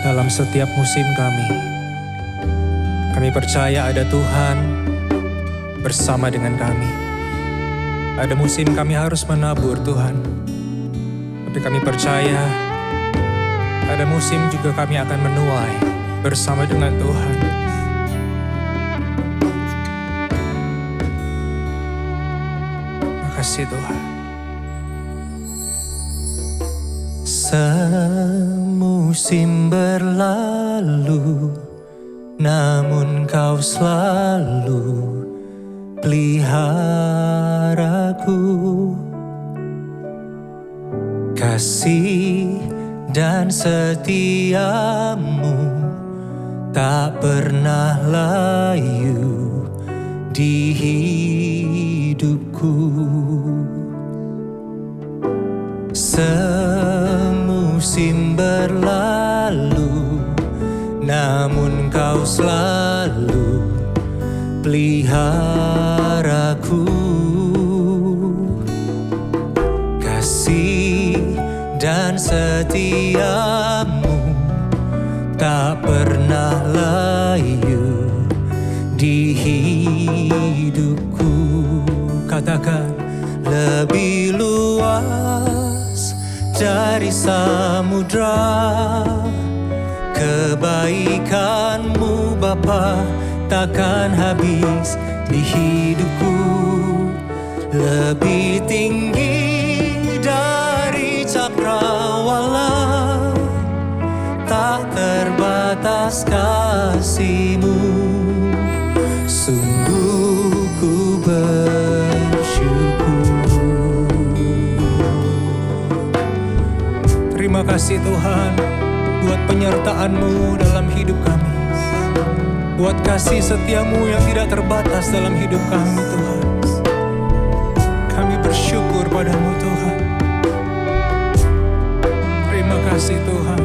dalam setiap musim kami. Kami percaya ada Tuhan bersama dengan kami. Ada musim kami harus menabur Tuhan, tapi kami percaya ada musim juga kami akan menuai bersama dengan Tuhan. Makasih Tuhan. Semusim berlalu, namun Kau selalu peliharaku. Kasih dan setiamu tak pernah layu di hidupku. Semusim berlalu, namun Kau selalu peliharaku. Kasih dan setiamu tak pernah layu di hidupku. Katakan, lebih luas dari samudra kebaikan-Mu Bapa takkan habis di hidupku. Lebih tinggi dari cakrawala, tak terbatas kasih-Mu. Sungguh ku bersyukur. Terima kasih Tuhan buat penyertaan-Mu dalam hidup kami, buat kasih setia-Mu yang tidak terbatas dalam hidup kami Tuhan. Kami bersyukur padamu Tuhan. Terima kasih Tuhan.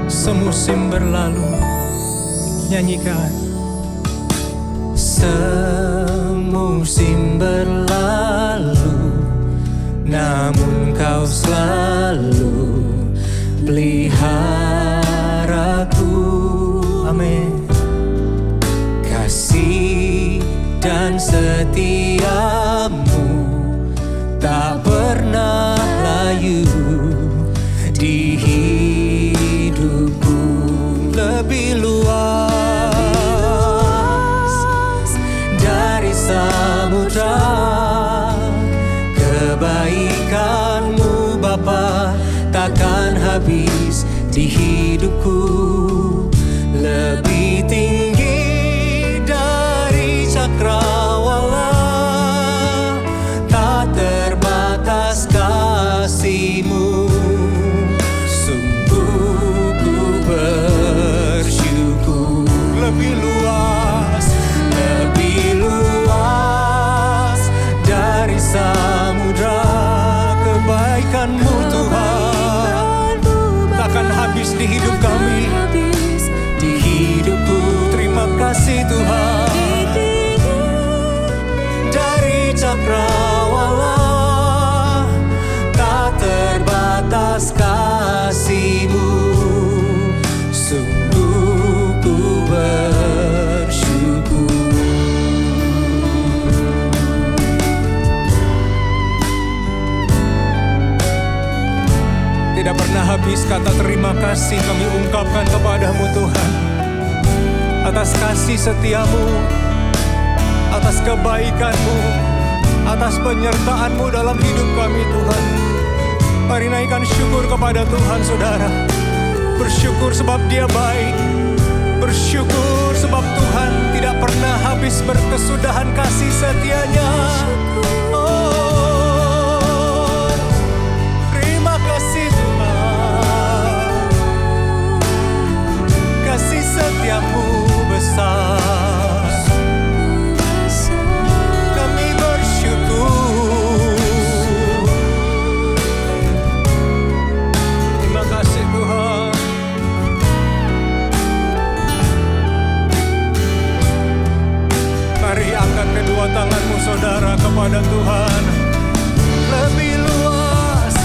Semusim berlalu, nyanyikan. Semusim berlalu, namun Kau selalu peliharaku. Amin. Kasih dan setiamu tak pernah layu di hidupku. Lebih luas dari samudra kebaikan-Mu Bapa takkan habis di hidupku. Lebih tinggi dari cakrawala, tak terbatas kasih-Mu. Sungguh ku bersyukur. Lebih luas dari samudra kebaikan-Mu Tuhan takkan habis di hidup kami, di hidupku. Terima kasih Tuhan. Dari cakrawala tak terbatas kasih-Mu. Sungguh ku bersyukur. Tidak pernah habis kata terima kasih kami ungkapkan kepadamu Tuhan, atas kasih setia-Mu, atas kebaikan-Mu, atas penyertaan-Mu dalam hidup kami Tuhan. Mari naikkan syukur kepada Tuhan saudara. Bersyukur sebab Dia baik, bersyukur sebab Tuhan tidak pernah habis berkesudahan kasih setia-Nya. Kasih setia-Mu besar, kami bersyukur. Terima kasih Tuhan. Mari angkat kedua tanganmu saudara kepada Tuhan. Lebih luas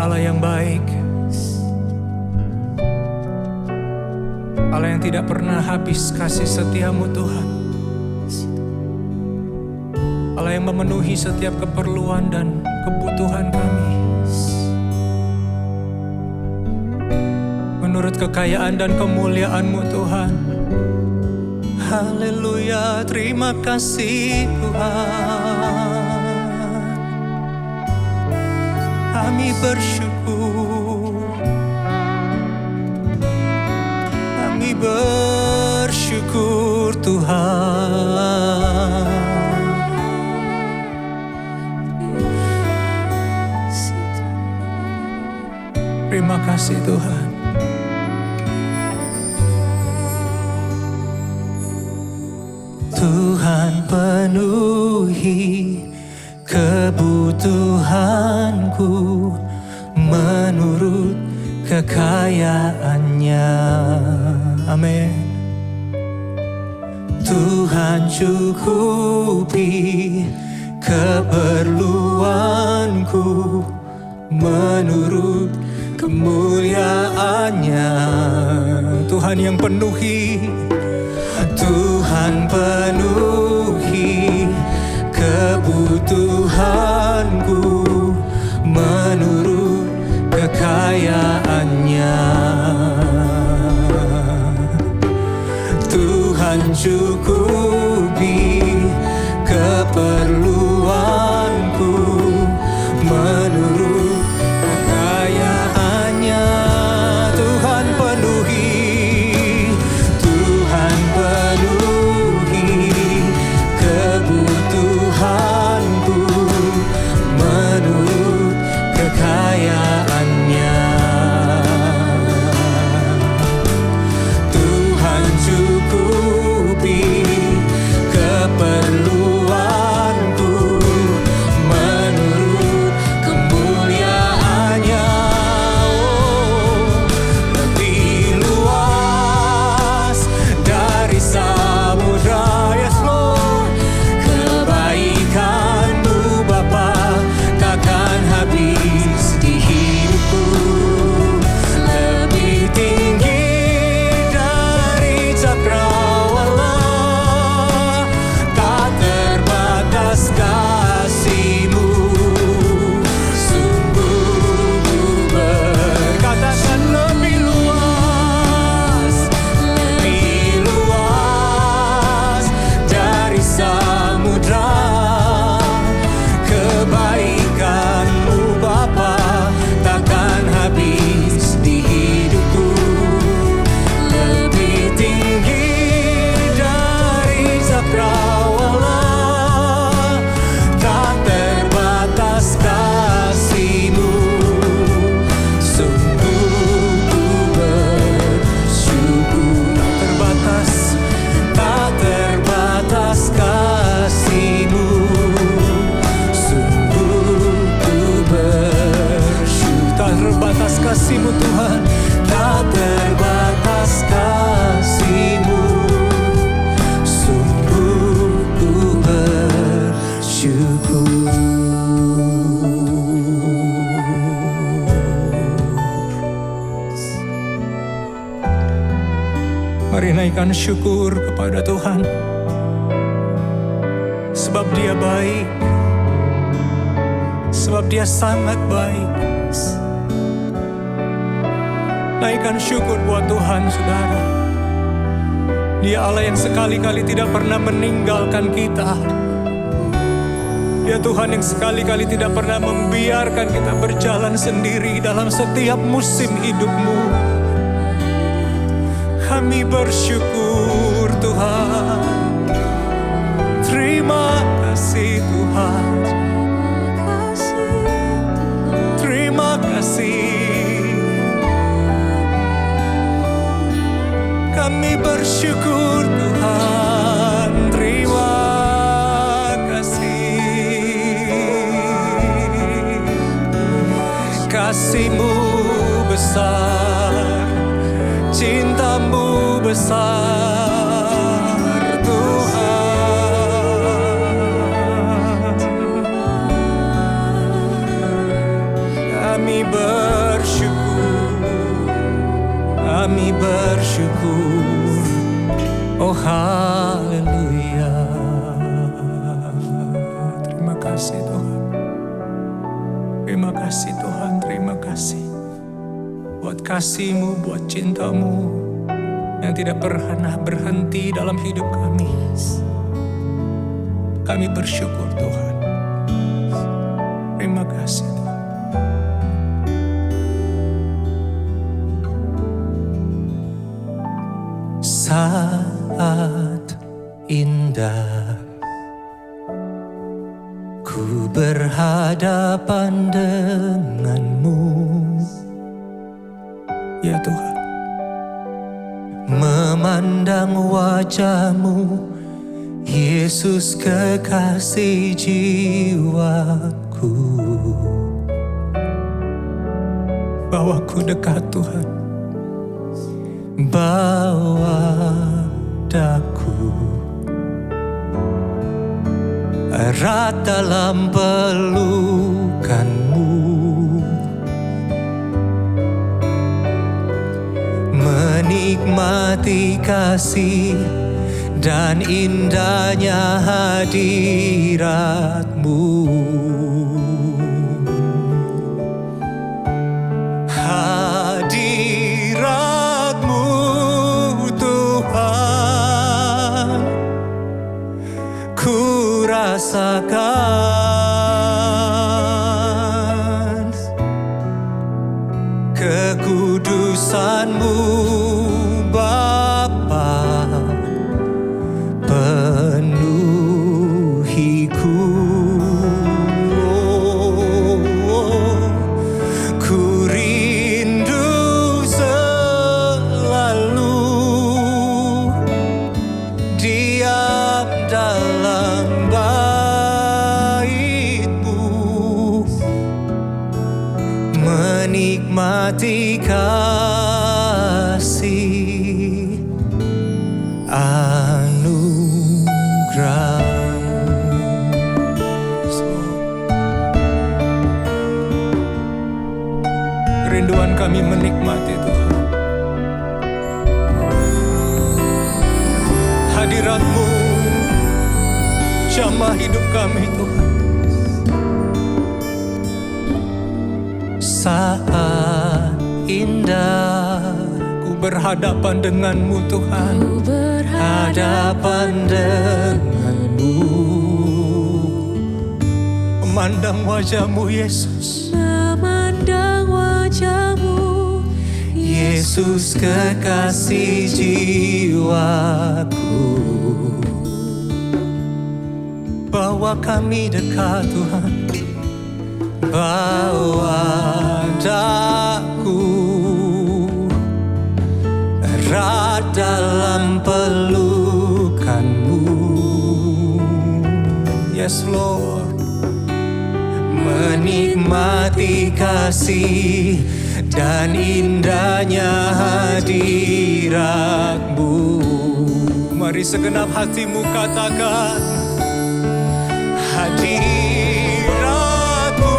Allah yang baik, Allah yang tidak pernah habis kasih setiamu Tuhan, Allah yang memenuhi setiap keperluan dan kebutuhan kami menurut kekayaan dan kemuliaan-Mu Tuhan. Haleluya, terima kasih Tuhan. Kami bersyukur, kami bersyukur Tuhan. Terima kasih Tuhan. Tuhan penuhi kebutuhanku menurut kekayaan-Nya. Amin. Tuhan cukupi keperluanku menurut kemuliaan-Nya. Tuhan yang penuhi, Tuhan penuhi kebutuhanku menurut kekayaan-Nya. Tuhan cukupi keperluanku menurut kekayaan-Nya. Tuhan penuhi, Tuhan penuhi kebutuhanku menurut kekayaan-Nya. Tuhan cukupi keperluanku menurut kemuliaan-Nya. Oh, lebih luas dari samudra, yes Lord. Kebaikan-Mu Bapa takkan habis di hidupku. Lebih tinggi dari cakrawala, tak terbatas kasih-Mu. Sungguh ku berkatakan lebih luas dari samudra. Kebaikan-Mu Bapa takkan habis di hidupku. Lebih tinggi dari cakrawala, tak terbatas kasih-Mu. Sungguh ku bersyukur. Tak terbatas kasih-Mu. Sungguh ku bersyukur. Tak terbatas kasih-Mu Tuhan, tak terbatas kasih-Mu. Sungguh ku bersyukur. Mari naikkan syukur kepada Tuhan, sebab Dia baik, sebab Dia sangat baik. Naikkan syukur buat Tuhan, saudara. Dia Allah yang sekali-kali tidak pernah meninggalkan kita. Dia Tuhan yang sekali-kali tidak pernah membiarkan kita berjalan sendiri dalam setiap musim hidupmu. Kami bersyukur Tuhan. Terima kasih Tuhan. Terima kasih. Kami bersyukur Tuhan. Terima kasih. Kasih-Mu besar, cinta-Mu besar buat kasih-Mu, buat cinta-Mu yang tidak pernah berhenti dalam hidup kami. Kami bersyukur Tuhan. Terima kasih Tuhan. Saat indah ku berhadapan denganmu, ya Tuhan, memandang wajah-Mu, Yesus kekasih jiwaku. Bawaku dekat Tuhan, bawa daku erat dalam pelukan-Mu, menikmati kasih dan indahnya hadirat-Mu. Hadirat-Mu Tuhan, ku rasakan kekudusan-Mu Bapa, penuhiku. Ku rindu selalu diam dalam bait-Mu, menikmati kasih anugerah. Kerinduan kami menikmati Tuhan hadirat-Mu, jamah hidup kami Tuhan. Saat indah ku berhadapan dengan-Mu Tuhan, berhadapan dengan-Mu, memandang wajah-Mu Yesus, memandang wajah-Mu Yesus kekasih jiwaku. Bawa kami dekat Tuhan, bawa daku erat dalam pelukan-Mu. Yes Lord, menikmati kasih dan indahnya hadirat-Mu. Mari segenap hatimu katakan, hadirat-Mu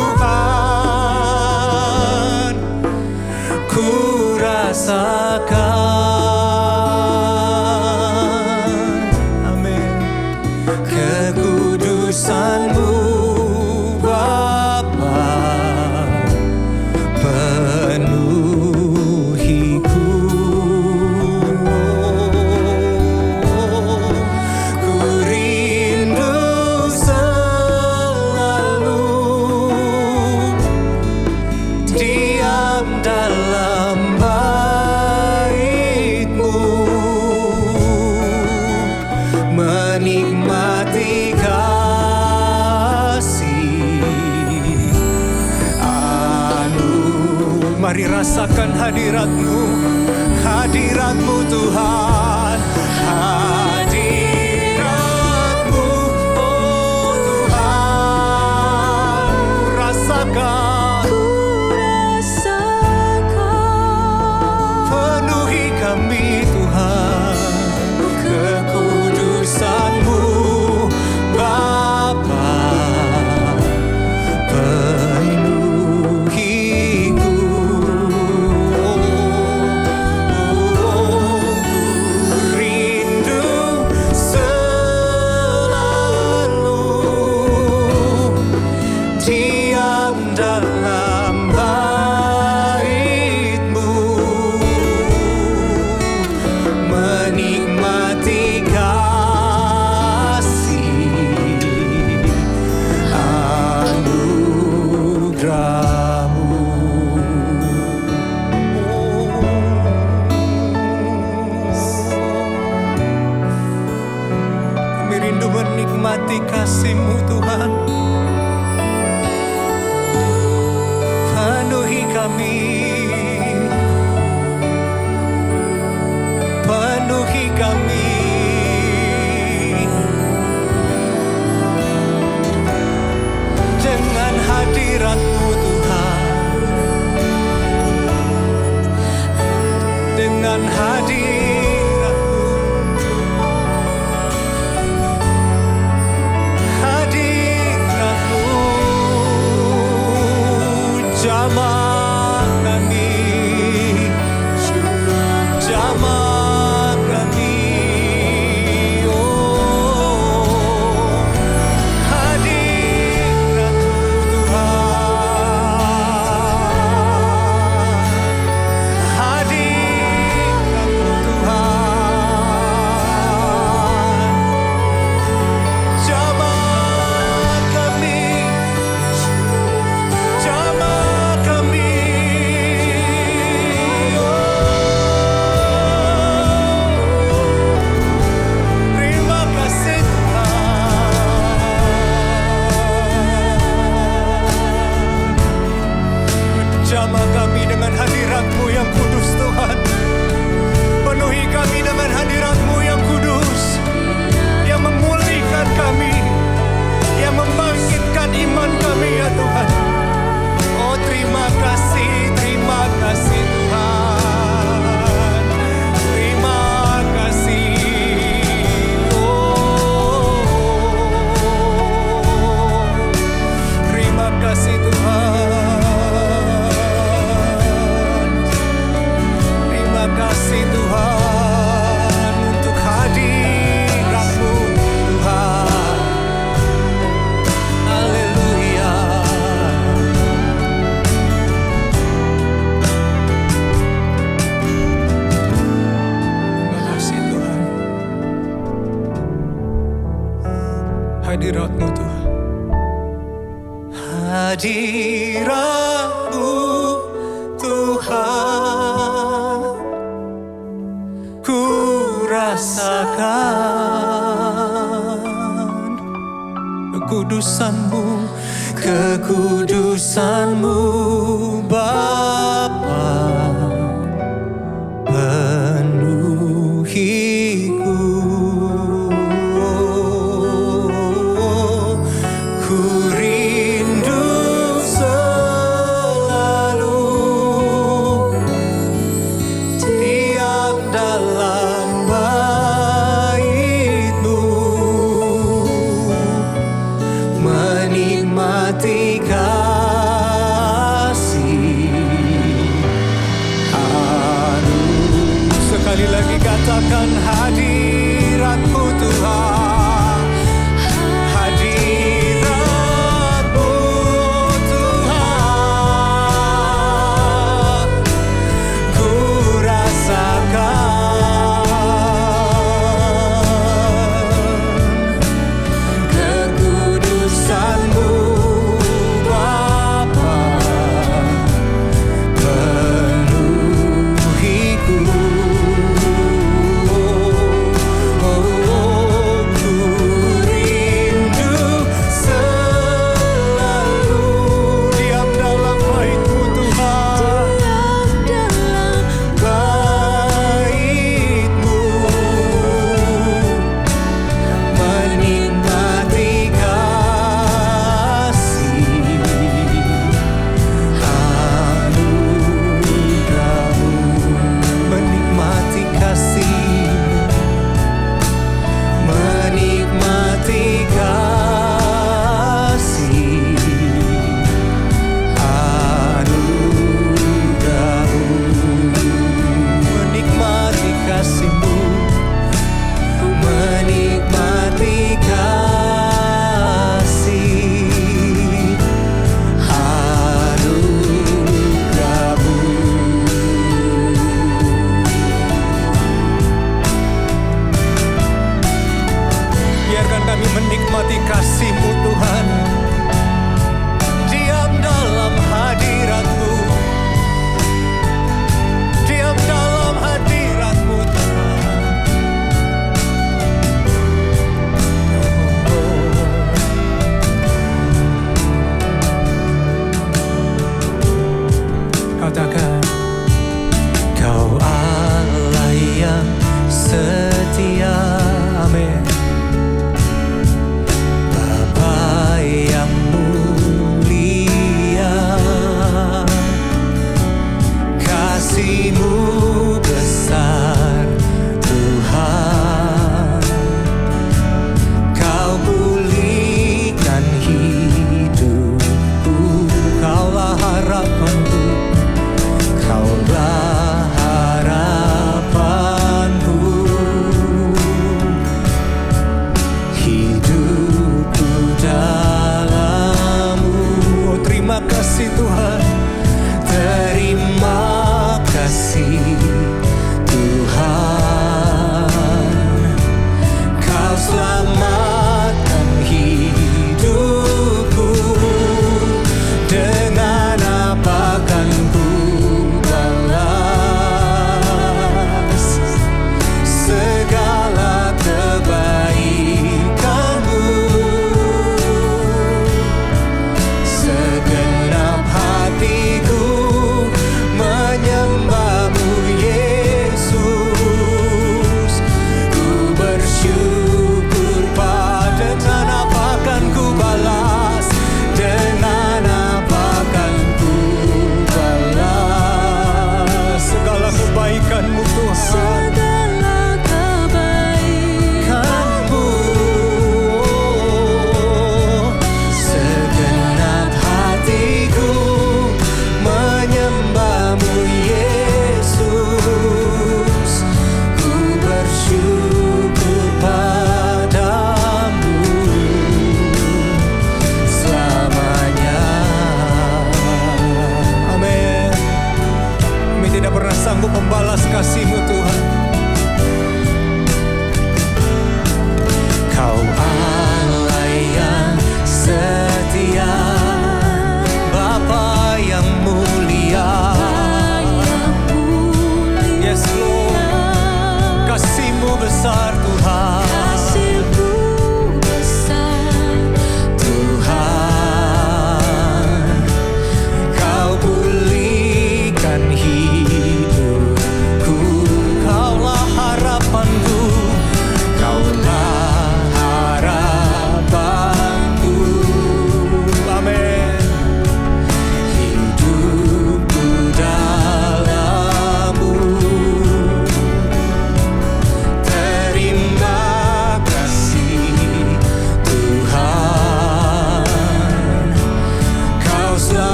Tuhan, ku rasakan, amin, kekudusan-Mu Bapa, penuhiku. Ku rindu selalu diam dalam bait-Mu, menikmati kasih mari rasakan hadirat-Mu, hadirat-Mu Tuhan, hadirat-Mu oh Tuhan, rasakan, penuhi kami Tuhan, kekudusan-Mu Bapa, penuhiku. menikmati kasih-Mu Tuhan. Penuhi kami, penuhi kami dengan hadirat-Mu Tuhan, dengan hadirat-Mu, hadirat-Mu jamah kami, jamah kami, oh hadirat-Mu Tuhan, hadirat-Mu Tuhan, jamah kami, jamah kami, terima kasih Tuhan. Jamah kami dengan hadirat-Mu yang kudus Tuhan. Penuhi kami dengan hadirat-Mu yang kudus, yang memulihkan kami, yang membangkitkan iman kami ya Tuhan. Oh terima kasih Tuhan. Terima kasih. Oh terima kasih Tuhan. Terima kasih Tuhan untuk hadirat-Mu Tuhan. Haleluya. Terima kasih Tuhan. Hadirat-Mu Tuhan. Hadirat-Mu Tuhan, ku rasakan kekudusan-Mu, kekudusan-Mu Bapa, penuhiku. Ku rindu selalu diam dalam bait-Mu, menikmati kasih anugerah. Sekali lagi katakan hadirat-Mu Tuhan, hadirat-Mu Tuhan, ku rasakan kekudusan-Mu Bapa, penuhiku.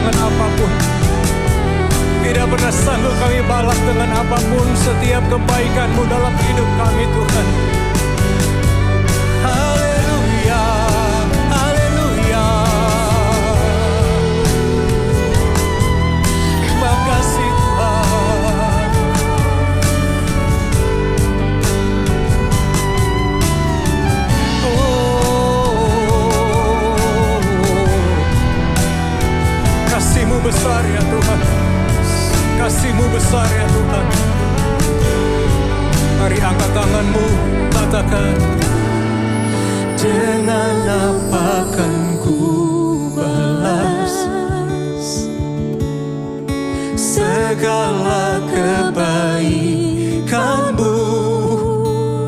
dengan apapun. Tidak pernah sanggup kami balas dengan apapun setiap kebaikan-Mu dalam hidup kami, Tuhan. Haleluya, haleluya. Terima kasih Tuhan. Kasih-Mu besar ya Tuhan. Kasih-Mu besar ya Tuhan. Mari angkat tangan-Mu, katakan, dengan apa kan ku balas segala kebaikan-Mu,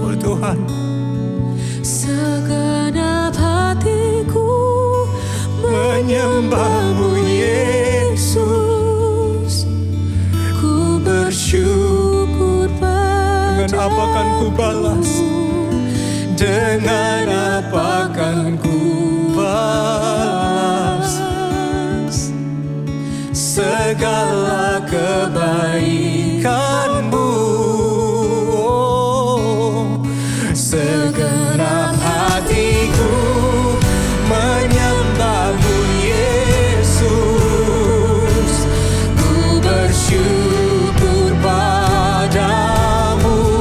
oh Tuhan. Segenap hatiku Menyembah-Mu Yesus, ku bersyukur dengan apa kan ku balas, dengan apa kan ku balas segala kebaikan-Mu. Oh, segenap hatiku menyembah-Mu Yesus, ku bersyukur padamu.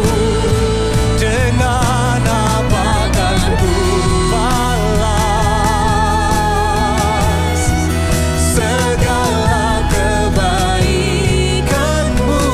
Dengan apa kan ku balas segala kebaikan-Mu.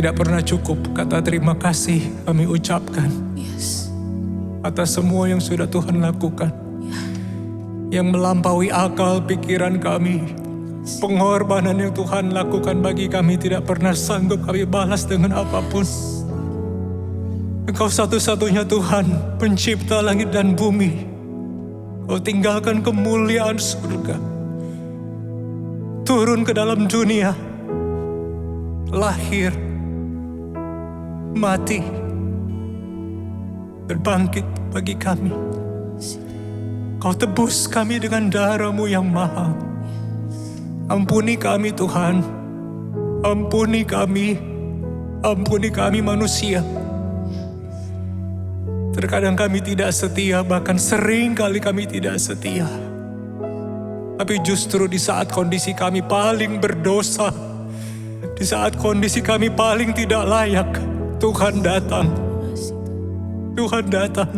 Tidak pernah cukup kata terima kasih kami ucapkan Yes. atas semua yang sudah Tuhan lakukan. Yang melampaui akal pikiran kami. Pengorbanan yang Tuhan lakukan bagi kami tidak pernah sanggup kami balas dengan apapun. Engkau satu-satunya Tuhan, pencipta langit dan bumi. Kau tinggalkan kemuliaan surga. Turun ke dalam dunia. Lahir. Mati. Berbangkit bagi kami. Kau tebus kami dengan darah-Mu yang mahal. Ampuni kami Tuhan. Ampuni kami. Ampuni kami manusia. Terkadang kami tidak setia, bahkan sering kali kami tidak setia. Tapi justru di saat kondisi kami paling berdosa, di saat kondisi kami paling tidak layak, Tuhan datang. Tuhan datang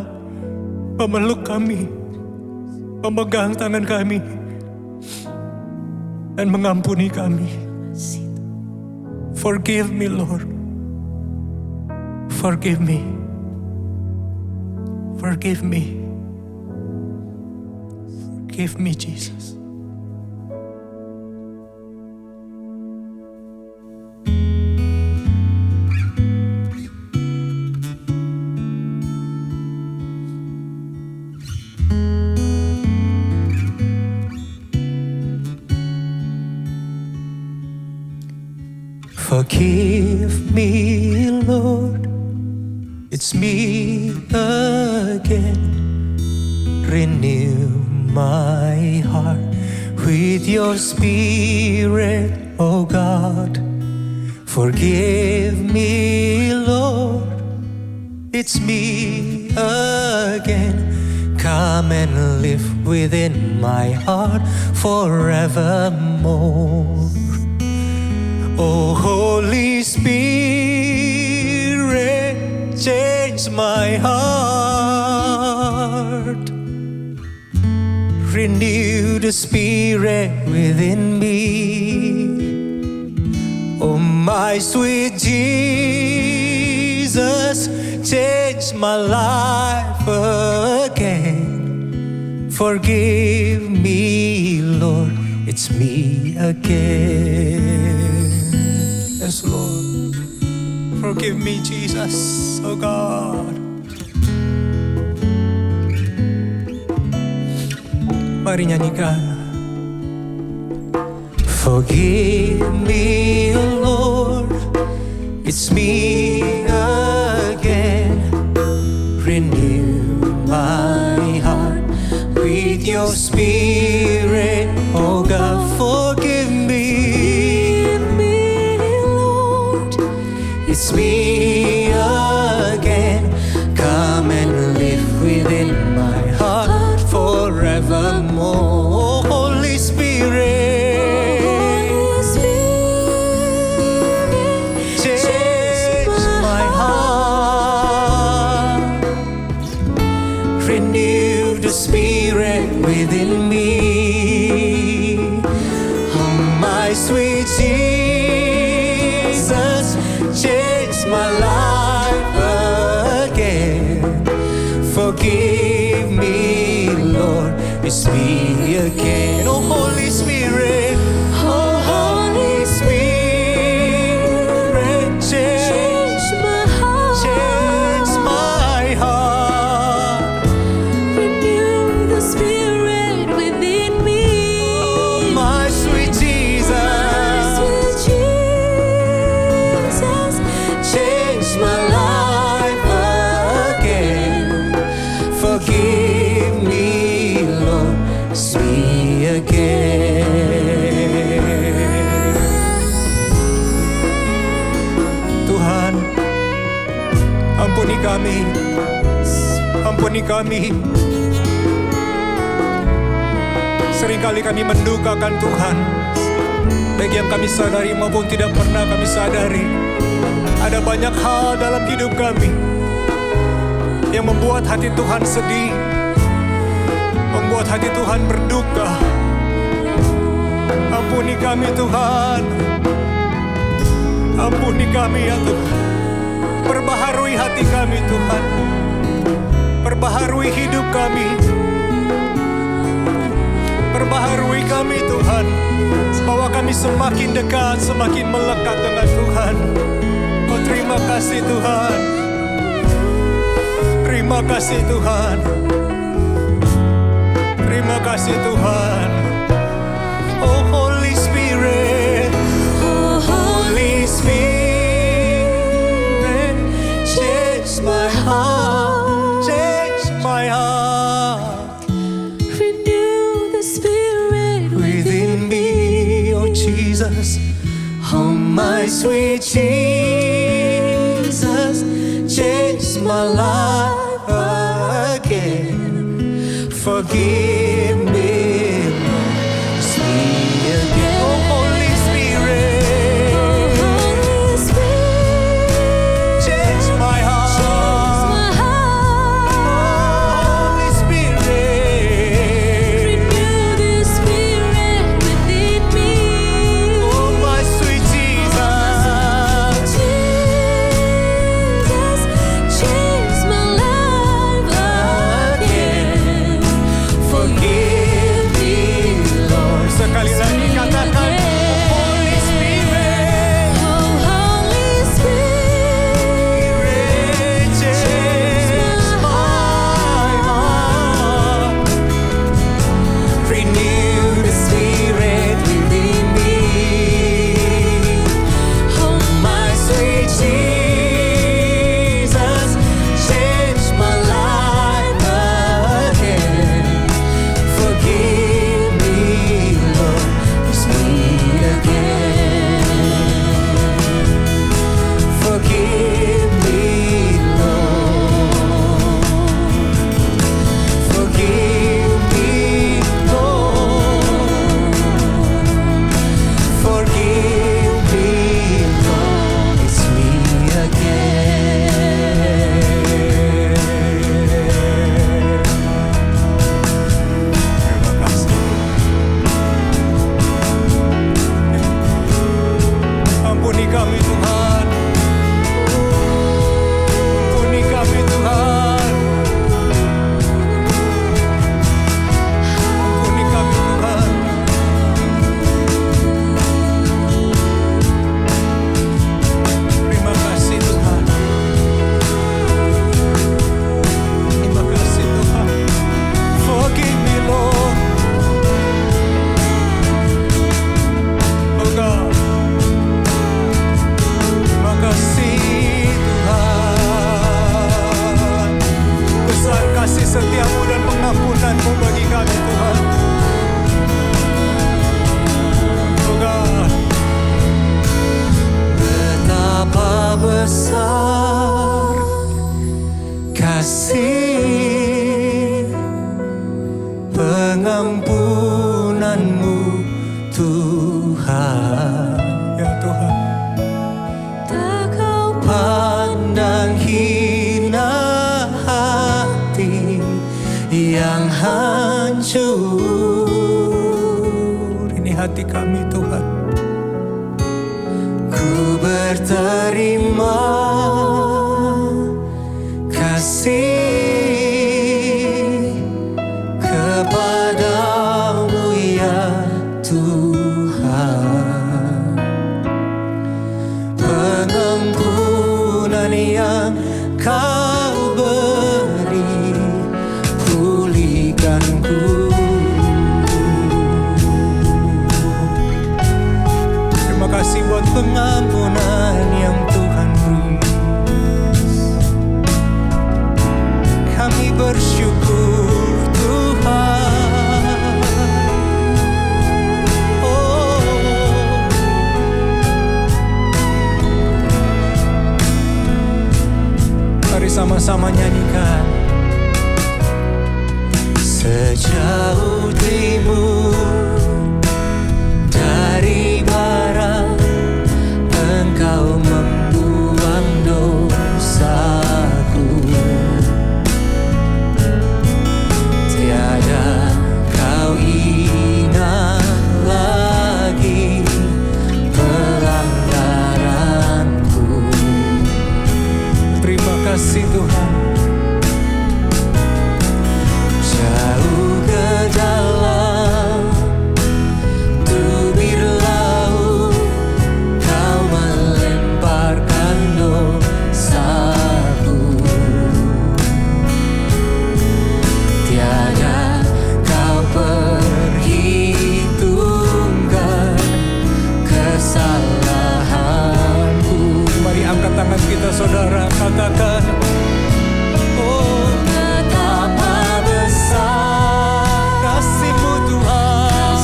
memeluk kami, memegang tangan kami, dan mengampuni kami. Forgive me, Lord. Forgive me. Forgive me. Forgive me, Jesus. Forgive me, Lord, it's me again. Renew my heart with your spirit, oh God. Forgive me, Lord, it's me again. Come and live within my heart forevermore. Oh, Holy Spirit, change my heart. Renew the spirit within me. Oh, my sweet Jesus, change my life again. Forgive me, Lord, it's me again. Yes, Lord. Forgive me, Jesus, oh God. Mari nyanyikan. Forgive me, oh Lord, it's me again. Renew my heart with your spirit, oh God. Forgive me. It's me again. Come and live within my heart forevermore. Holy Spirit, change my heart. Renew the spirit within me. Oh, my sweet Jesus, change my life again. Forgive me, Lord, it's me again. Oh, Holy Spirit, oh, Holy Spirit, change my heart. Change my heart. Renew the spirit within me. Oh, my sweet Jesus, Sweet Jesus, change my life again. Forgive me, Lord, it's me again. Tuhan, ampuni kami. Ampuni kami. Seringkali kami mendukakan Tuhan, baik yang kami sadari maupun tidak pernah kami sadari. Ada banyak hal dalam hidup kami yang membuat hati Tuhan sedih, membuat hati Tuhan berduka. Ampuni kami Tuhan. Ampuni kami ya Tuhan. Perbaharui hati kami Tuhan. Perbaharui hidup kami. Perbaharui kami Tuhan. Bahwa kami semakin dekat, semakin melekat dengan Tuhan. Oh terima kasih Tuhan. Terima kasih Tuhan. Terima kasih Tuhan. Oh Holy Spirit. Oh, Holy Spirit, change my heart, change my heart renew the spirit within me, oh Jesus, oh my sweet Jesus, change my life again, forgive me, Lord, see again, oh Holy Spirit. Holy Spirit, Change my heart, my heart. Holy Spirit. Renew the spirit within me. Oh, my sweet Jesus. Jesus, change my life again. Forgive me, Lord. Sekali lagi katakan, Holy Spirit. Oh, Holy Spirit, Change my heart. Renew the spirit within me. oh My sweet Jesus, change my life again. Forgive me, Lord, use me again. Forgive me, Lord. Forgive me, Lord. Forgive me, Lord, it's me again. Terima kasih. Ampuni kami Tuhan. Ampuni kami Tuhan. Ampuni kami Tuhan. Terima kasih Tuhan. Terima kasih Tuhan. Forgive me Lord. Oh God. Terima kasih Tuhan. Besar kasih setiamu dan pengampunanmu bagi kami Tuhan. Oh God. Betapa besar kasih pengampunanmu Tuhan. Ya Tuhan. tak kau Pandang hina hati yang hancur. Ini hati kami Tuhan. Ku berterima kasih kepadamu ya Tuhan. Pengampunan yang kau beri pulihkanku. Terima kasih buat pengampunan yang Tuhan beri. Kami bersyukur Tuhan. Oh, mari sama-sama nyanyikan. Sejauh timur dari barat, Engkau membuang dosaku. Tiada kau ingat lagi pelanggaranku. terima kasih Tuhan. Jauh ke dalam tubir laut, Kau melemparkan dosaku. Tiada Kau perhitungkan kesalahanku. Mari angkat tangan kita saudara, katakan, oh betapa besar kasih-Mu Tuhan,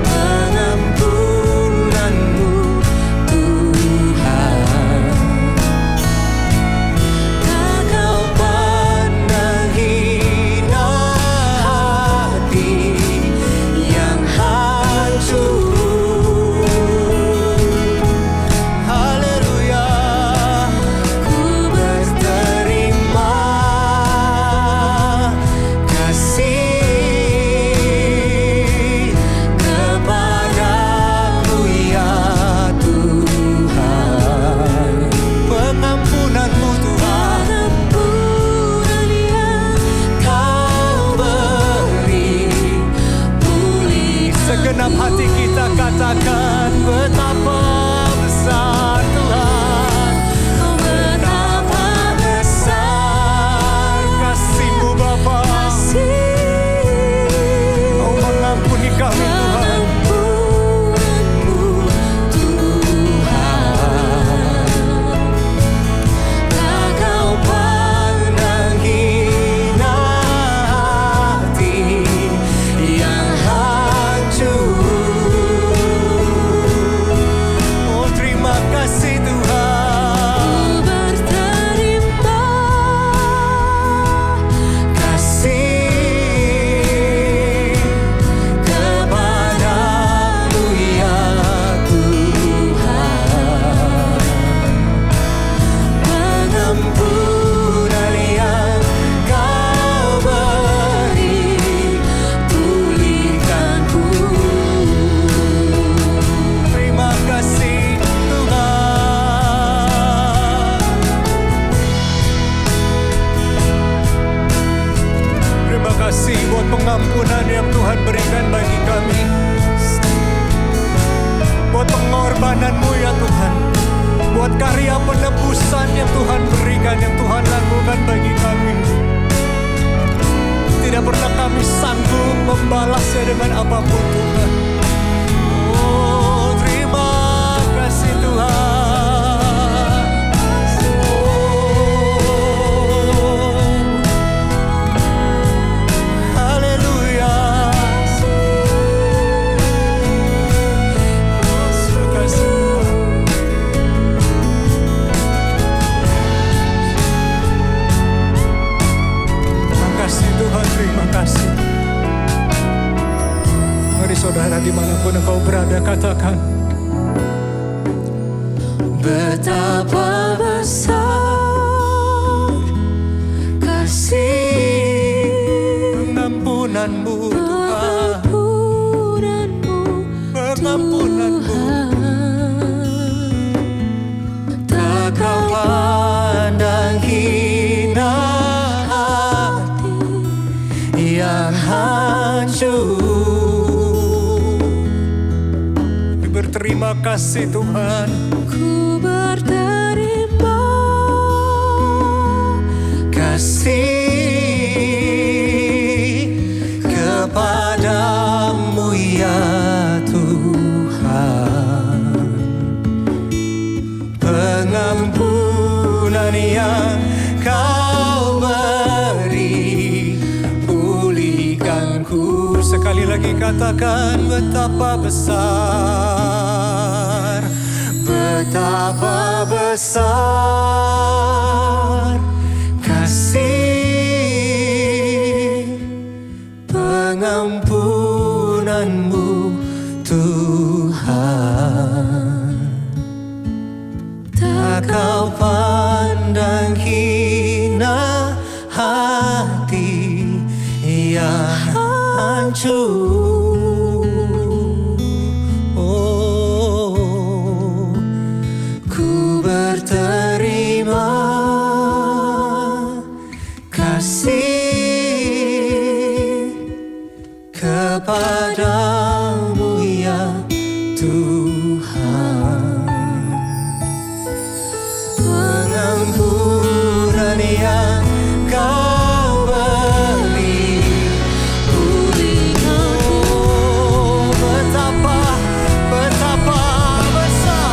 pengampunan-Mu Tuhan. Tak Kau pandang hina hati yang hancur. Haleluya, ku berterima kasih kepadamu ya Tuhan. Pengampunan-Mu Tuhan, Pengampunan yang Kau beri pulih. Segenap hati kita katakan, betapa besar Tuhan, betapa besar kasih-Mu Bapa. Oh mengampuni kami Tuhan. pengampunanmu Tuhan. Tak Kau pandang hina hati yang hancur. Oh terima kasih Tuhan. Ku berterima Kasih kepadamu ya Tuhan. Pengampunan yang Kau beri pulihkanku. Terima kasih Tuhan. Terima kasih buat pengampunan yang Tuhan berikan bagi kami, buat pengorbanan-Mu ya Tuhan, buat karya penebusan yang Tuhan berikan, yang Tuhan lakukan bagi kami. Tidak pernah kami sanggup membalasnya dengan apapun Tuhan. Oh terima kasih Tuhan. Oh haleluya. Terima kasih Tuhan. Terima kasih Tuhan, terima kasih. Mari saudara dimanapun engkau berada katakan, betapa besar kasih pengampunan-Mu Tuhan. Pengampunan-Mu tak Kau pandang hina hati yang hancur. Berterima kasih Tuhan. Ku berterima Kasih kepadamu ya Tuhan. Pengampunan yang Kau beri pulihkanku. Sekali lagi katakan, betapa besar, betapa besar kasih pengampunan-Mu Tuhan. Tak Kau pandang hina hati yang hancur. Oh, ku berterima kasih kepadamu ya Tuhan. Pengampunan yang Kau beri, oh, betapa besar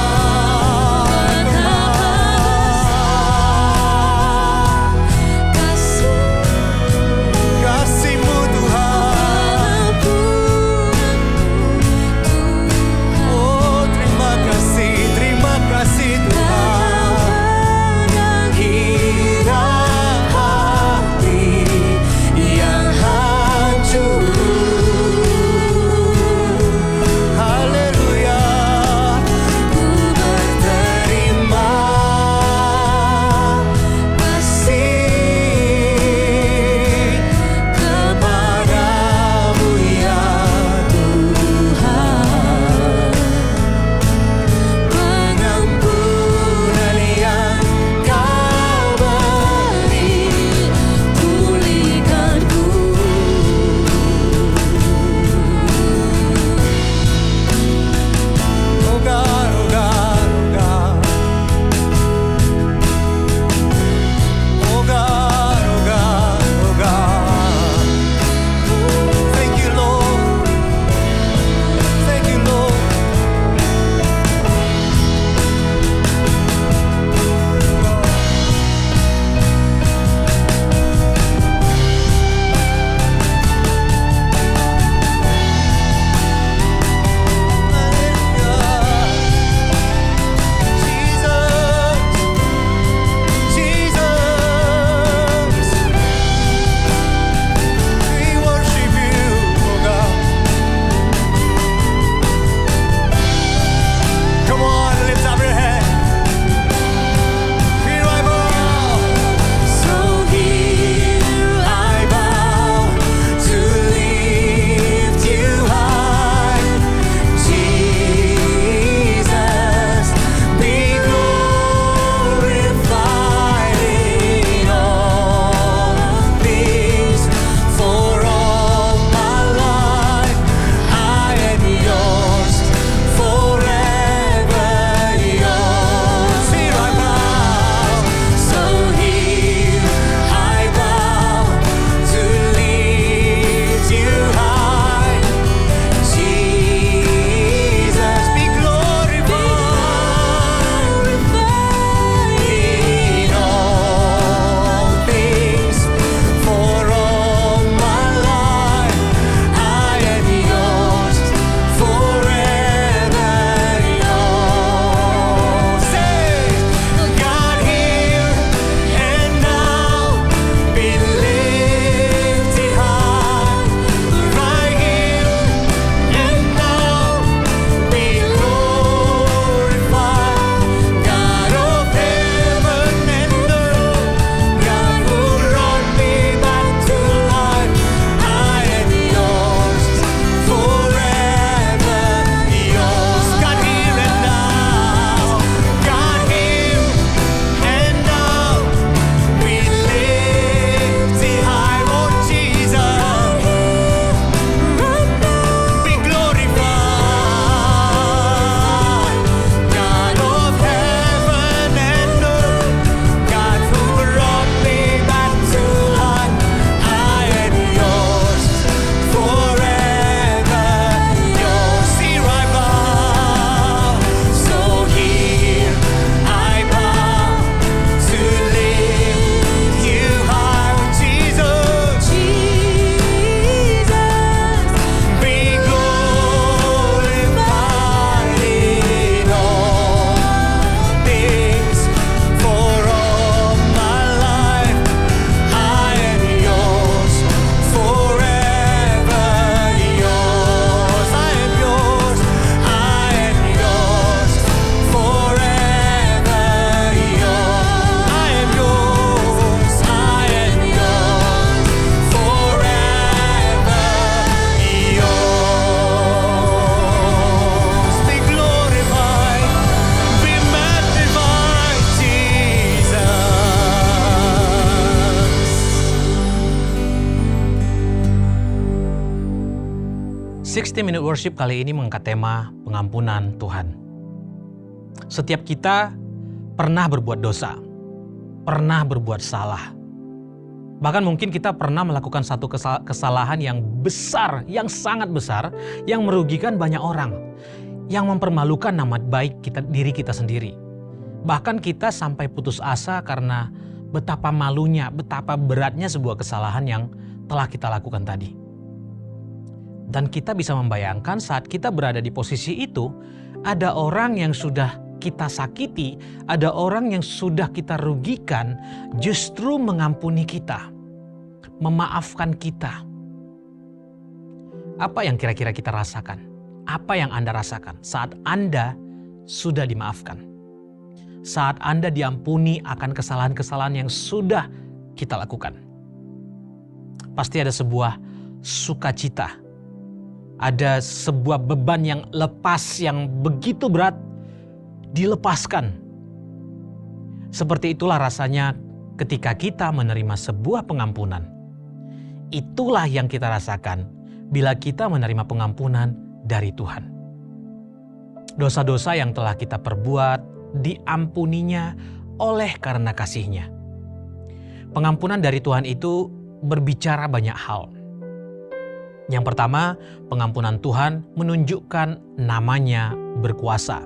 30 Minute Worship kali ini mengangkat tema pengampunan Tuhan. Setiap kita pernah berbuat dosa, pernah berbuat salah. Bahkan mungkin kita pernah melakukan satu kesalahan yang besar, yang sangat besar, yang merugikan banyak orang, yang mempermalukan nama baik diri kita sendiri. Bahkan kita sampai putus asa karena betapa malunya, betapa beratnya sebuah kesalahan yang telah kita lakukan tadi. Dan kita bisa membayangkan saat kita berada di posisi itu, ada orang yang sudah kita sakiti, ada orang yang sudah kita rugikan, justru mengampuni kita, memaafkan kita. Apa yang kira-kira kita rasakan? Apa yang Anda rasakan saat Anda sudah dimaafkan? Saat Anda diampuni akan kesalahan-kesalahan yang sudah kita lakukan. Pasti ada sebuah sukacita. Ada sebuah beban yang lepas, yang begitu berat, dilepaskan. Seperti itulah rasanya ketika kita menerima sebuah pengampunan. Itulah yang kita rasakan bila kita menerima pengampunan dari Tuhan. Dosa-dosa yang telah kita perbuat diampuninya oleh karena kasih-Nya. Pengampunan dari Tuhan itu berbicara banyak hal. Yang pertama, pengampunan Tuhan menunjukkan namanya berkuasa.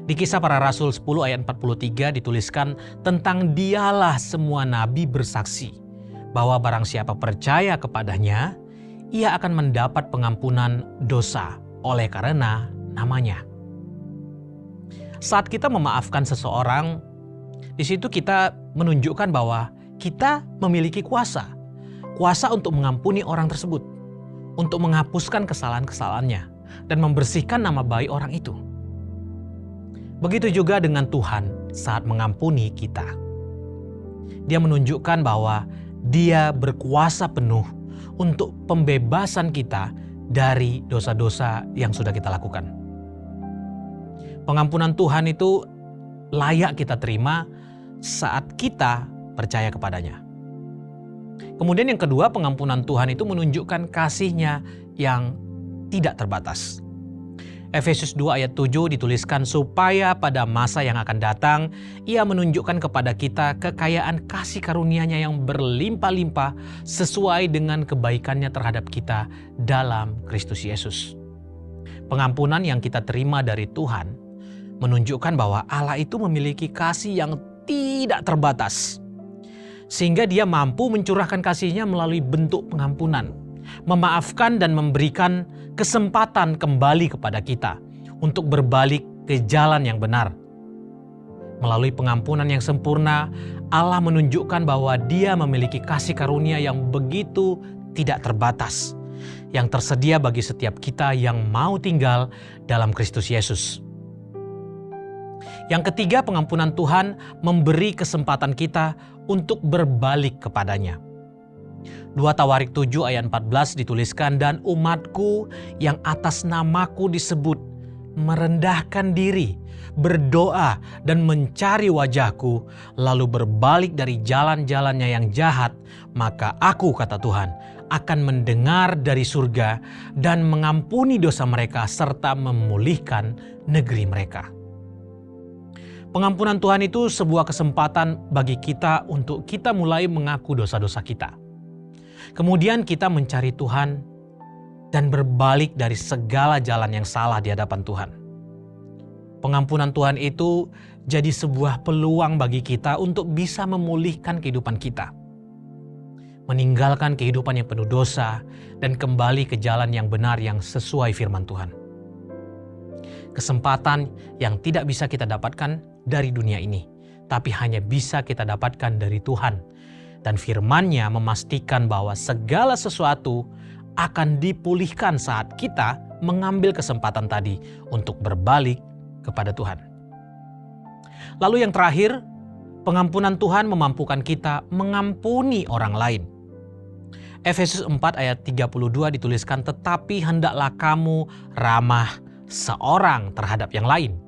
Di Kisah Para Rasul 10 ayat 43 dituliskan tentang dialah semua nabi bersaksi bahwa barang siapa percaya kepadanya, ia akan mendapat pengampunan dosa oleh karena namanya. Saat kita memaafkan seseorang, di situ kita menunjukkan bahwa kita memiliki kuasa untuk mengampuni orang tersebut, untuk menghapuskan kesalahan-kesalahannya, dan membersihkan nama baik orang itu. Begitu juga dengan Tuhan saat mengampuni kita. Dia menunjukkan bahwa Dia berkuasa penuh untuk pembebasan kita dari dosa-dosa yang sudah kita lakukan. Pengampunan Tuhan itu layak kita terima saat kita percaya kepadanya. Kemudian yang kedua, pengampunan Tuhan itu menunjukkan kasih-Nya yang tidak terbatas. Efesus 2 ayat 7 dituliskan supaya pada masa yang akan datang, Ia menunjukkan kepada kita kekayaan kasih karunia-Nya yang berlimpah-limpah sesuai dengan kebaikan-Nya terhadap kita dalam Kristus Yesus. Pengampunan yang kita terima dari Tuhan menunjukkan bahwa Allah itu memiliki kasih yang tidak terbatas. Sehingga Dia mampu mencurahkan kasih-Nya melalui bentuk pengampunan, memaafkan dan memberikan kesempatan kembali kepada kita untuk berbalik ke jalan yang benar. Melalui pengampunan yang sempurna, Allah menunjukkan bahwa Dia memiliki kasih karunia yang begitu tidak terbatas, yang tersedia bagi setiap kita yang mau tinggal dalam Kristus Yesus. Yang ketiga, pengampunan Tuhan memberi kesempatan kita untuk berbalik kepadanya. 2 Tawarik 7 ayat 14 dituliskan, dan umatku yang atas namaku disebut merendahkan diri, berdoa dan mencari wajahku, lalu berbalik dari jalan-jalannya yang jahat, maka aku, kata Tuhan, akan mendengar dari surga dan mengampuni dosa mereka serta memulihkan negeri mereka. Pengampunan Tuhan itu sebuah kesempatan bagi kita untuk kita mulai mengaku dosa-dosa kita. Kemudian kita mencari Tuhan dan berbalik dari segala jalan yang salah di hadapan Tuhan. Pengampunan Tuhan itu jadi sebuah peluang bagi kita untuk bisa memulihkan kehidupan kita. Meninggalkan kehidupan yang penuh dosa dan kembali ke jalan yang benar yang sesuai firman Tuhan. Kesempatan yang tidak bisa kita dapatkan dari dunia ini, tapi hanya bisa kita dapatkan dari Tuhan. Dan firman-Nya memastikan bahwa segala sesuatu akan dipulihkan saat kita mengambil kesempatan tadi untuk berbalik kepada Tuhan. Lalu yang terakhir, pengampunan Tuhan memampukan kita mengampuni orang lain. Efesus 4 ayat 32 dituliskan, tetapi hendaklah kamu ramah seorang terhadap yang lain,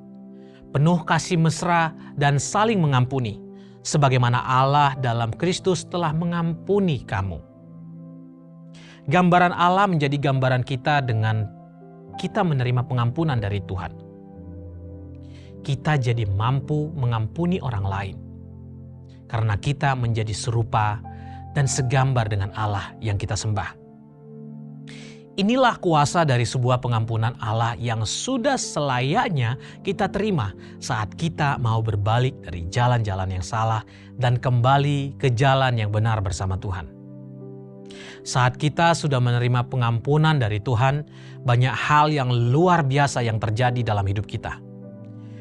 penuh kasih mesra dan saling mengampuni, sebagaimana Allah dalam Kristus telah mengampuni kamu. Gambaran Allah menjadi gambaran kita dengan kita menerima pengampunan dari Tuhan. Kita jadi mampu mengampuni orang lain karena kita menjadi serupa dan segambar dengan Allah yang kita sembah. Inilah kuasa dari sebuah pengampunan Allah yang sudah selayaknya kita terima saat kita mau berbalik dari jalan-jalan yang salah dan kembali ke jalan yang benar bersama Tuhan. Saat kita sudah menerima pengampunan dari Tuhan, banyak hal yang luar biasa yang terjadi dalam hidup kita.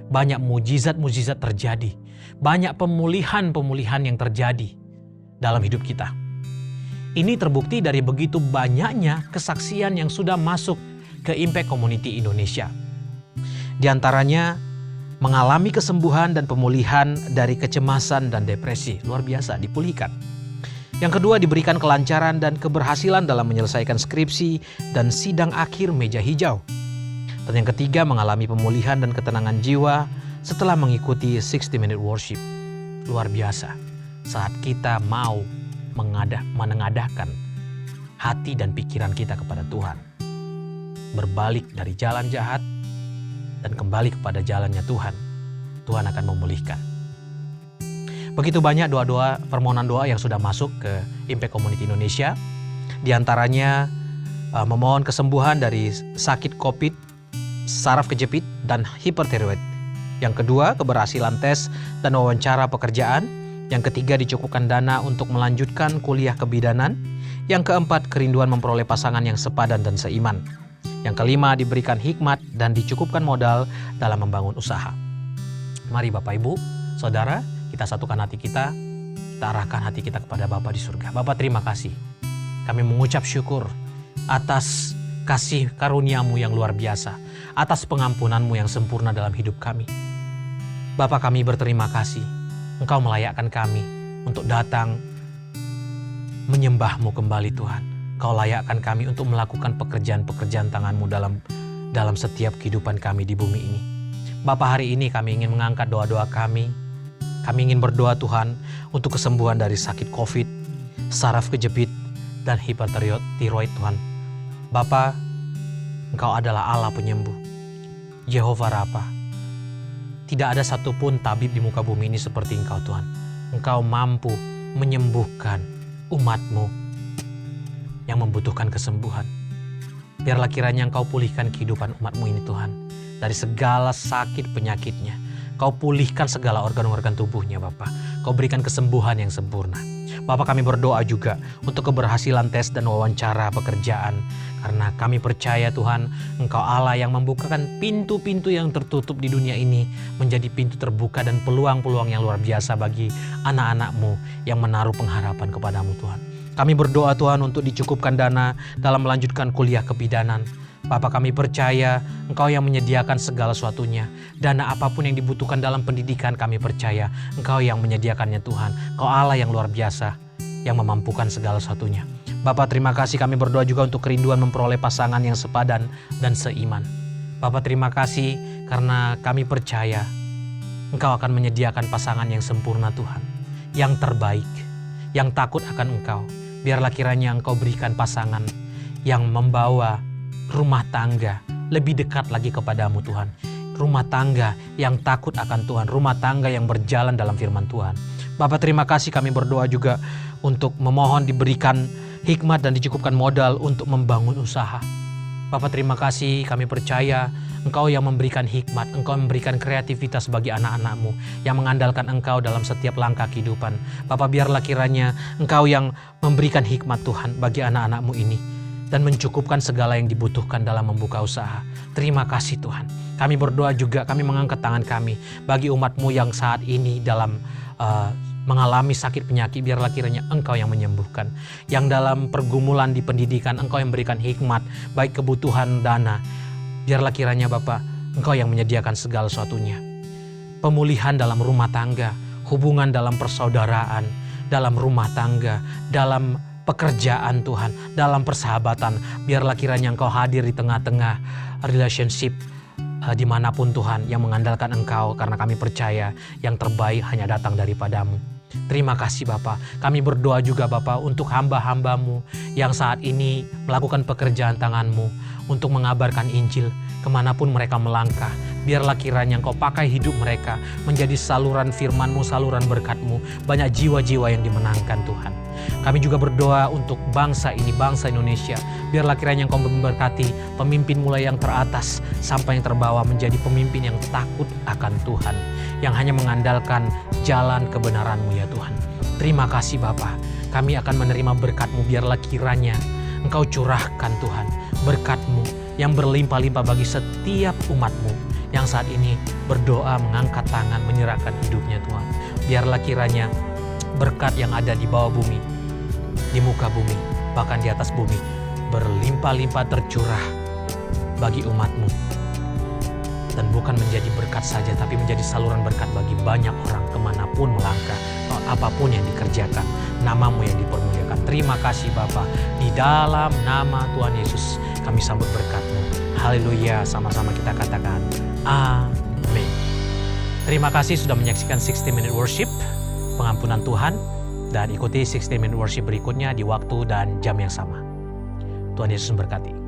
Banyak mujizat-mujizat terjadi, banyak pemulihan-pemulihan yang terjadi dalam hidup kita. Ini terbukti dari begitu banyaknya kesaksian yang sudah masuk ke Impact Community Indonesia. Di antaranya mengalami kesembuhan dan pemulihan dari kecemasan dan depresi, luar biasa dipulihkan. Yang kedua, diberikan kelancaran dan keberhasilan dalam menyelesaikan skripsi dan sidang akhir meja hijau. Dan yang ketiga, mengalami pemulihan dan ketenangan jiwa setelah mengikuti 60-minute worship. Luar biasa saat kita mau menengadahkan hati dan pikiran kita kepada Tuhan. Berbalik dari jalan jahat dan kembali kepada jalannya Tuhan. Tuhan akan memulihkan. Begitu banyak doa-doa, permohonan doa yang sudah masuk ke Impact Community Indonesia. Di antaranya memohon kesembuhan dari sakit COVID, saraf kejepit, dan hipertiroid. Yang kedua, keberhasilan tes dan wawancara pekerjaan. Yang ketiga, dicukupkan dana untuk melanjutkan kuliah kebidanan. Yang keempat, kerinduan memperoleh pasangan yang sepadan dan seiman. Yang kelima, diberikan hikmat dan dicukupkan modal dalam membangun usaha. Mari Bapak Ibu, Saudara, kita satukan hati kita arahkan hati kita kepada Bapa di surga. Bapa, terima kasih. Kami mengucap syukur atas kasih karunia-Mu yang luar biasa, atas pengampunan-Mu yang sempurna dalam hidup kami. Bapa, kami berterima kasih. Engkau melayakkan kami untuk datang menyembah-Mu kembali Tuhan. Engkau layakkan kami untuk melakukan pekerjaan-pekerjaan tangan-Mu dalam setiap kehidupan kami di bumi ini. Bapa, hari ini kami ingin mengangkat doa-doa kami. Kami ingin berdoa Tuhan untuk kesembuhan dari sakit COVID, saraf kejepit, dan hipertiroid Tuhan. Bapa, Engkau adalah Allah penyembuh, Jehovah Rafa. Tidak ada satupun tabib di muka bumi ini seperti Engkau Tuhan. Engkau mampu menyembuhkan umat-Mu yang membutuhkan kesembuhan. Biarlah kiranya Engkau pulihkan kehidupan umat-Mu ini Tuhan. Dari segala sakit penyakitnya. Kau pulihkan segala organ-organ tubuhnya Bapa. Kau berikan kesembuhan yang sempurna. Bapa, kami berdoa juga untuk keberhasilan tes dan wawancara pekerjaan. Karena kami percaya Tuhan, Engkau Allah yang membukakan pintu-pintu yang tertutup di dunia ini menjadi pintu terbuka dan peluang-peluang yang luar biasa bagi anak-anak-Mu yang menaruh pengharapan kepadamu Tuhan. Kami berdoa Tuhan untuk dicukupkan dana dalam melanjutkan kuliah kebidanan. Bapa, kami percaya Engkau yang menyediakan segala sesuatunya. Dana apapun yang dibutuhkan dalam pendidikan kami percaya Engkau yang menyediakannya Tuhan. Engkau Allah yang luar biasa yang memampukan segala sesuatunya. Bapa, terima kasih, kami berdoa juga untuk kerinduan memperoleh pasangan yang sepadan dan seiman. Bapa, terima kasih karena kami percaya Engkau akan menyediakan pasangan yang sempurna Tuhan. Yang terbaik, yang takut akan Engkau. Biarlah kiranya Engkau berikan pasangan yang membawa rumah tangga lebih dekat lagi kepadamu Tuhan. Rumah tangga yang takut akan Tuhan. Rumah tangga yang berjalan dalam firman Tuhan. Bapa, terima kasih, kami berdoa juga untuk memohon diberikan hikmat dan dicukupkan modal untuk membangun usaha. Bapa, terima kasih, kami percaya Engkau yang memberikan hikmat, Engkau memberikan kreativitas bagi anak-anak-Mu yang mengandalkan Engkau dalam setiap langkah kehidupan. Bapa, biarlah kiranya Engkau yang memberikan hikmat Tuhan bagi anak-anak-Mu ini dan mencukupkan segala yang dibutuhkan dalam membuka usaha. Terima kasih Tuhan. Kami berdoa juga, kami mengangkat tangan kami bagi umat-Mu yang saat ini dalam mengalami sakit penyakit. Biarlah kiranya Engkau yang menyembuhkan. Yang dalam pergumulan di pendidikan, Engkau yang memberikan hikmat, baik kebutuhan dana. Biarlah kiranya Bapa, Engkau yang menyediakan segala sesuatunya. Pemulihan dalam rumah tangga, hubungan dalam persaudaraan, dalam rumah tangga, dalam pekerjaan Tuhan, dalam persahabatan. Biarlah kiranya Engkau hadir di tengah-tengah relationship dimanapun Tuhan yang mengandalkan Engkau, karena kami percaya yang terbaik hanya datang daripada-Mu. Terima kasih Bapa. Kami berdoa juga Bapa untuk hamba-hambamu yang saat ini melakukan pekerjaan tanganmu untuk mengabarkan Injil kemanapun mereka melangkah. Biarlah kiranya Engkau pakai hidup mereka menjadi saluran firman-Mu, saluran berkat-Mu. Banyak jiwa-jiwa yang dimenangkan Tuhan. Kami juga berdoa untuk bangsa ini, bangsa Indonesia. Biarlah kiranya Engkau memberkati pemimpin mulai yang teratas sampai yang terbawah menjadi pemimpin yang takut akan Tuhan. Yang hanya mengandalkan jalan kebenaran-Mu ya Tuhan. Terima kasih Bapa. Kami akan menerima berkat-Mu. Biarlah kiranya Engkau curahkan Tuhan berkat-Mu yang berlimpah-limpah bagi setiap umat-Mu yang saat ini berdoa, mengangkat tangan, menyerahkan hidupnya Tuhan. Biarlah kiranya berkat yang ada di bawah bumi, di muka bumi, bahkan di atas bumi, berlimpah-limpah tercurah bagi umat-Mu. Dan bukan menjadi berkat saja, tapi menjadi saluran berkat bagi banyak orang kemanapun melangkah, apapun yang dikerjakan, nama-Mu yang dipermuliakan. Terima kasih Bapa, di dalam nama Tuhan Yesus kami sambut berkat-Mu. Haleluya, sama-sama kita katakan amin. Terima kasih sudah menyaksikan 60 Minute Worship, pengampunan Tuhan, dan ikuti 60 Minute Worship berikutnya di waktu dan jam yang sama. Tuhan Yesus memberkati.